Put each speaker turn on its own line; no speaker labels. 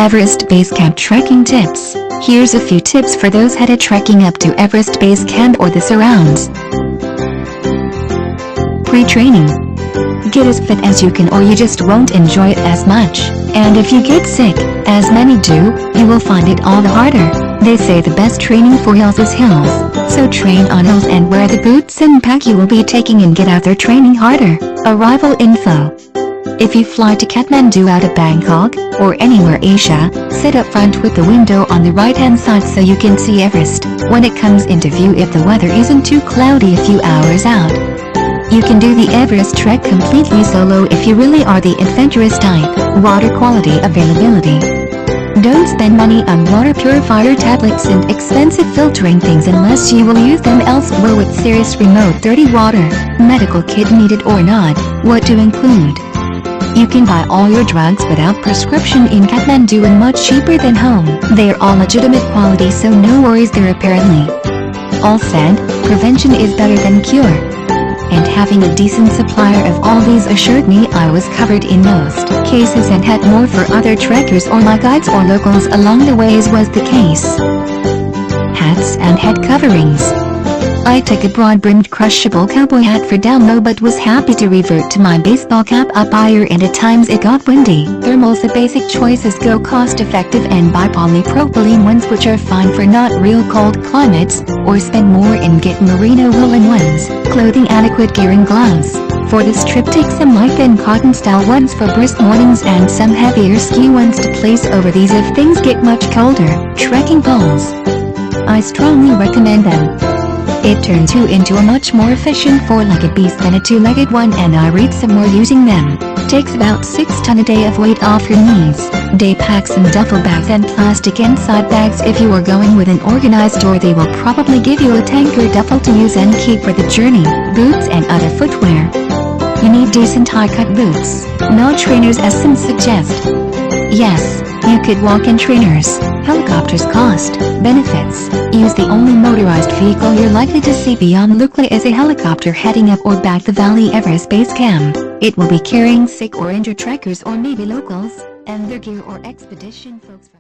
Everest Base Camp Trekking Tips. Here's a few tips for those headed trekking up to Everest Base Camp or the surrounds. Pre-training. Get as fit as you can or you just won't enjoy it as much, and if you get sick, as many do, you will find it all the harder. They say the best training for hills is hills, so train on hills and wear the boots and pack you will be taking and get out there training harder. Arrival info. If you fly to Kathmandu out of Bangkok, or anywhere Asia, sit up front with the window on the right hand side so you can see Everest when it comes into view if the weather isn't too cloudy a few hours out. You can do the Everest trek completely solo if you really are the adventurous type. Water quality availability. Don't spend money on water purifier tablets and expensive filtering things unless you will use them elsewhere with serious remote dirty water. Medical kit needed or not. What to include? You can buy all your drugs without prescription in Kathmandu and much cheaper than home. They're all legitimate quality so no worries there apparently. All said, prevention is better than cure. And having a decent supplier of all these assured me I was covered in most cases and had more for other trekkers or my guides or locals along the way as was the case. Hats and head coverings. I took a broad-brimmed crushable cowboy hat for down low but was happy to revert to my baseball cap up higher and at times it got windy. Thermals, the basic choices, go cost-effective and buy polypropylene ones which are fine for not real cold climates, or spend more and get merino woolen ones. Clothing, adequate gear and gloves. For this trip take some light and cotton style ones for brisk mornings and some heavier ski ones to place over these if things get much colder. Trekking poles. I strongly recommend them. It turns you into a much more efficient four-legged beast than a two-legged one and I read some more using them. Takes about 6 tons a day of weight off your knees. Day packs and duffel bags and plastic inside bags. If you are going with an organized tour they will probably give you a tanker duffel to use and keep for the journey. Boots and other footwear. You need decent high-cut boots, not trainers as some suggest. Yes, you could walk in trainers. Helicopters cost. Benefits. Use the only motorized vehicle you're likely to see beyond Lukla is a helicopter heading up or back the Valley Everest Base Camp. It will be carrying sick or injured trekkers or maybe locals, and their gear or expedition folks from